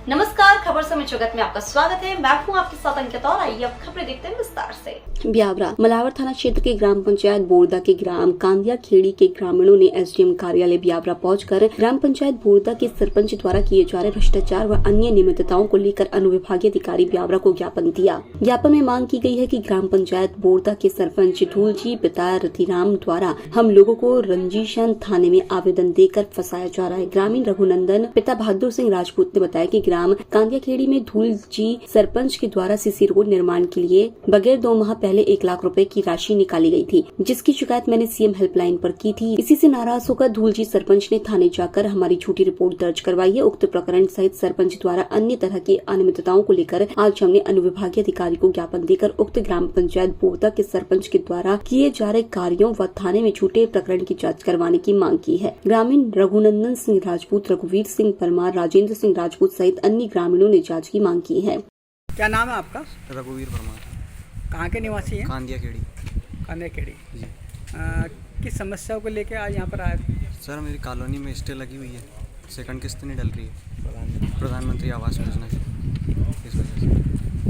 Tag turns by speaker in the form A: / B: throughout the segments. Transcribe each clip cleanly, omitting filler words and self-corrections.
A: नमस्कार, खबर समय जगत में आपका स्वागत है। मैं हूं आपके साथ अंकिता और आइए अब खबरें देखते हैं विस्तार से।
B: ब्यावरा मलावर थाना क्षेत्र के ग्राम पंचायत बोरदा के ग्राम कांदिया खेड़ी के ग्रामीणों ने एसडीएम कार्यालय ब्यावरा पहुंचकर ग्राम पंचायत बोरदा के सरपंच द्वारा किए जा रहे भ्रष्टाचार व अन्य नियमितताओं को लेकर अनुविभागीय अधिकारी ब्यावरा को ज्ञापन दिया। ज्ञापन में मांग की गई है कि ग्राम पंचायत बोरदा के सरपंच धूलजी पिता रतिराम द्वारा हम लोगों को रंजीशन थाने में आवेदन देकर फंसाया जा रहा है। ग्रामीण रघुनंदन पिता बहादुर सिंह राजपूत ने बताया कि ग्राम कांदिया खेड़ी में धूलजी सरपंच के द्वारा सीसी रोड निर्माण के लिए बगैर 2 माह पहले 1 लाख रुपए की राशि निकाली गई थी, जिसकी शिकायत मैंने सीएम हेल्पलाइन पर की थी। इसी से नाराज होकर धूलजी सरपंच ने थाने जाकर हमारी झूठी रिपोर्ट दर्ज करवाई है। उक्त प्रकरण सहित सरपंच द्वारा अन्य तरह की अनियमितताओं को लेकर आज हमने अनुविभागीय अधिकारी को ज्ञापन देकर उक्त ग्राम पंचायत बोरदा के सरपंच के द्वारा किए जा रहे कार्यों व थाने में छूटे प्रकरण की जाँच करवाने की मांग की है। ग्रामीण रघुनंदन सिंह राजपूत, रघुवीर सिंह परमार, राजेंद्र सिंह राजपूत सहित अन्य ग्रामीणों ने जांच की मांग की है।
C: क्या नाम है आपका?
D: रघुवीर परमार।
C: कहाँ के निवासी हैं?
D: कांदिया खेड़ी।
C: कांदिया खेड़ी
D: जी।
C: किस समस्या को लेकर आज यहाँ पर आए थे?
D: सर, मेरी कॉलोनी में स्टे लगी हुई है, सेकंड किस्त नहीं डल रही है प्रधानमंत्री आवास योजना की, इस वजह से।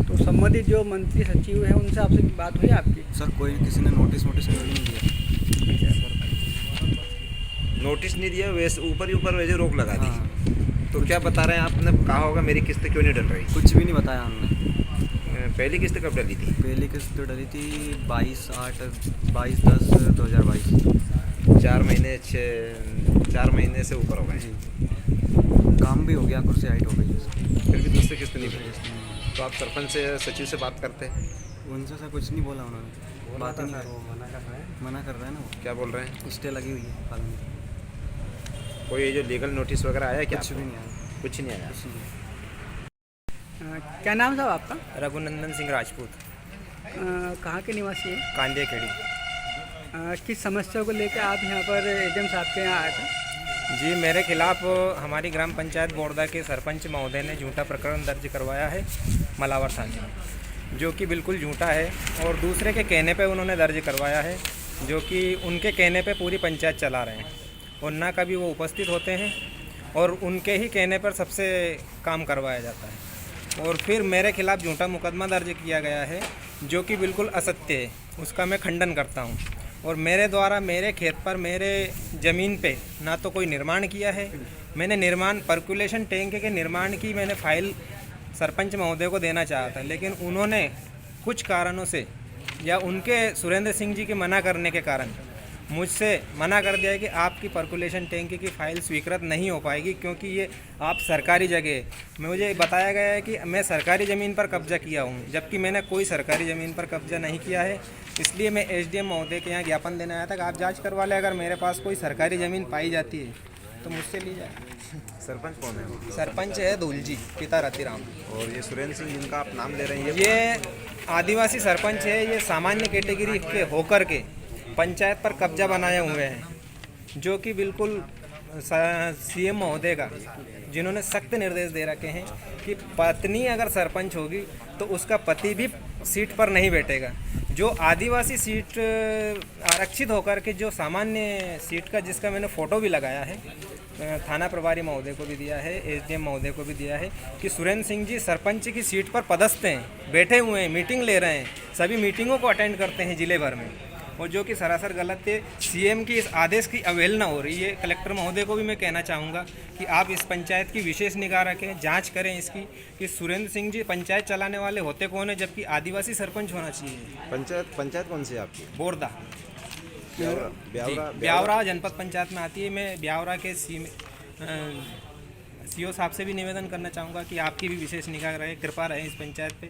C: तो संबंधित जो मंत्री सचिव है उनसे आपसे बात हुई आपकी?
D: सर, किसी ने नोटिस नहीं दिया।
E: नोटिस नहीं दिया, वैसे ऊपर ही ऊपर वैसे रोक लगा दी।
D: हाँ।
E: तो क्या बता रहे हैं? आपने कहा होगा मेरी किस्त क्यों नहीं डल रही?
D: कुछ भी नहीं बताया हमने।
E: पहली किस्त कब डली थी?
D: पहली किस्त डली थी 22/8/2022।
E: 4 महीने से ऊपर हो गए।
D: जी, काम भी हो गया, कुर्सी हाइट हो गई है।
E: फिर भी दूसरी किस्त नहीं बनी। तो आप सरपंच से सचिव से बात करते हैं?
D: उनसे सर कुछ नहीं बोला उन्होंने, बात नहीं कर, मना कर रहे हैं ना। वो
E: क्या बोल रहे हैं?
D: स्टे लगी हुई है कॉलोनी।
E: कोई ये जो लीगल नोटिस वगैरह आया क्या?
D: कुछ भी नहीं आया।
E: कुछ नहीं आया।
D: कुछ नहीं।
C: क्या नाम साहब आपका?
F: रघुनंदन सिंह राजपूत,
C: कहाँ के निवासी हैं?
F: कांदिया खेड़ी।
C: किस समस्या को लेकर आप यहाँ पर एसडीएम साहब के यहाँ आए थे?
F: जी, मेरे खिलाफ हमारी ग्राम पंचायत बोरदा के सरपंच महोदय ने झूठा प्रकरण दर्ज करवाया है मलावर थाने में, जो कि बिल्कुल झूठा है और दूसरे के कहने पे उन्होंने दर्ज करवाया है, जो कि उनके कहने पे पूरी पंचायत चला रहे हैं और ना कभी वो उपस्थित होते हैं और उनके ही कहने पर सबसे काम करवाया जाता है। और फिर मेरे खिलाफ झूठा मुकदमा दर्ज किया गया है, जो कि बिल्कुल असत्य है, उसका मैं खंडन करता हूँ। और मेरे द्वारा मेरे खेत पर, मेरे ज़मीन पे ना तो कोई निर्माण किया है। मैंने निर्माण पर्कुलेशन टैंक के निर्माण की मैंने फाइल सरपंच महोदय को देना चाहा था, लेकिन उन्होंने कुछ कारणों से या उनके सुरेंद्र सिंह जी के मना करने के कारण मुझसे मना कर दिया है कि आपकी पर्कुलेशन टैंक की फ़ाइल स्वीकृत नहीं हो पाएगी, क्योंकि ये आप सरकारी जगह है। मुझे बताया गया है कि मैं सरकारी ज़मीन पर कब्जा किया हूँ, जबकि मैंने कोई सरकारी ज़मीन पर कब्जा नहीं किया है। इसलिए मैं एसडीएम महोदय के यहाँ ज्ञापन देने आया था कि आप जांच करवा लें, अगर मेरे पास कोई सरकारी ज़मीन पाई जाती है तो मुझसे ली जाए।
E: सरपंच कौन है वो?
F: सरपंच है धूलजी पिता रतिराम।
E: और ये सुरेंद्र सिंह जिनका आप नाम ले रहे हैं,
F: ये आदिवासी सरपंच है। ये सामान्य कैटेगरी के होकर के पंचायत पर कब्जा बनाए हुए हैं, जो कि बिल्कुल सीएम महोदय का, जिन्होंने सख्त निर्देश दे रखे हैं कि पत्नी अगर सरपंच होगी तो उसका पति भी सीट पर नहीं बैठेगा। जो आदिवासी सीट आरक्षित होकर के जो सामान्य सीट का, जिसका मैंने फ़ोटो भी लगाया है, थाना प्रभारी महोदय को भी दिया है, एसडीएम महोदय को भी दिया है, कि सुरेंद्र सिंह जी सरपंच की सीट पर पदस्थ हैं, बैठे हुए हैं, मीटिंग ले रहे हैं, सभी मीटिंगों को अटेंड करते हैं ज़िले भर में, और जो कि सरासर गलत है। सीएम की इस आदेश की अवहेलना हो रही है। कलेक्टर महोदय को भी मैं कहना चाहूँगा कि आप इस पंचायत की विशेष निगाह रखें, जांच करें इसकी कि सुरेंद्र सिंह जी पंचायत चलाने वाले होते कौन है, जबकि आदिवासी सरपंच होना चाहिए।
E: पंचायत कौन सी है आपकी?
F: बोरदा,
E: ब्यावरा
F: ब्यावरा जनपद पंचायत में आती है। मैं ब्यावरा के सीओ साहब से भी निवेदन करना चाहूँगा कि आपकी भी विशेष निगाह रहे, कृपा रहे इस पंचायत पे,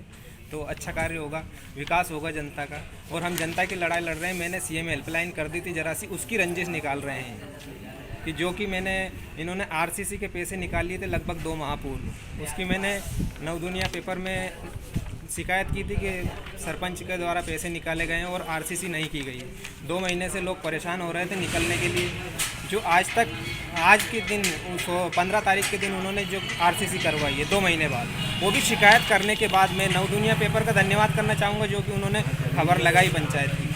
F: तो अच्छा कार्य होगा, विकास होगा जनता का। और हम जनता की लड़ाई लड़ रहे हैं। मैंने सीएम हेल्पलाइन कर दी थी, जरा सी उसकी रंजिश निकाल रहे हैं कि जो कि इन्होंने आरसीसी के पैसे निकाल लिए थे लगभग 2 माह पूर्व। उसकी मैंने नवदुनिया पेपर में शिकायत की थी कि सरपंच के द्वारा पैसे निकाले गए हैं और आरसीसी नहीं की गई। 2 महीने से लोग परेशान हो रहे थे निकलने के लिए, जो आज के दिन 15 तारीख के दिन उन्होंने जो आरसीसी करवाई है 2 महीने बाद, वो भी शिकायत करने के बाद मैं नवदुनिया पेपर का धन्यवाद करना चाहूँगा, जो कि उन्होंने खबर लगाई पंचायत की।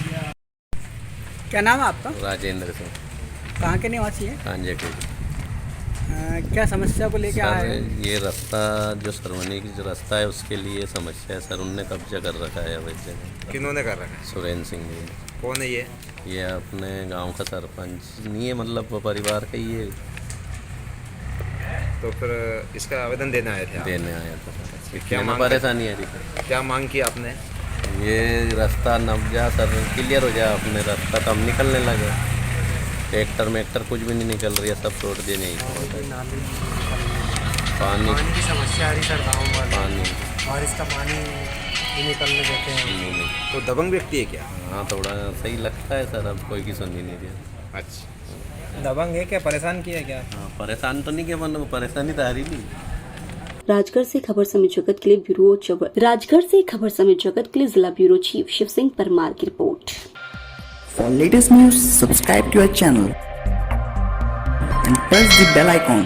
C: क्या नाम है आपका?
G: राजेंद्र सिंह,
C: कहाँ के निवासी हैं?
G: कांदिया खेड़ी।
C: क्या समस्या को लेके आए
G: सर
C: हैं?
G: ये रास्ता जो सरवनी की जो रास्ता है उसके लिए समस्या है सर। उनने कब्जा कर रखा है अवैध जगह।
E: किन्होंने कर रखा है?
G: सुरेंद्र सिंह जी ने।
E: कौन है ये?
G: ये अपने गांव का सरपंच नहीं है, मतलब वो परिवार का ही है।
E: तो फिर इसका आवेदन देने आए थे आप?
G: देने आया था सर।
E: क्या
G: क्या
E: मांग
G: परेशानी आ रही है?
E: क्या मांग की आपने?
G: ये रास्ता नब जा सर, क्लियर हो जाए अपने रास्ता, तो हम निकलने लगे। ट्रैक्टर मेक्टर कुछ भी नहीं निकल रही है, सब छोड़ दिए। नहीं पानी
H: की समस्या आ रही सर गाँव में।
G: पानी
H: बारिश का पानी नहीं निकलने देते हैं।
G: नहीं।
E: तो दबंग व्यक्ति है क्या?
G: हाँ थोड़ा सही लगता है सर, अब कोई की सुन ही नहीं रही।
E: अच्छा,
F: दबंग है क्या? परेशान किया क्या?
G: हाँ परेशान तो नहीं किया, मतलब परेशानी तो आ रही नहीं।
B: राजगढ़ से खबर समित जगत के लिए राजगढ़ से खबर समित जगत के लिए जिला ब्यूरो चीफ शिव सिंह परमार की report.
I: For latest news, subscribe to our channel and press the bell icon.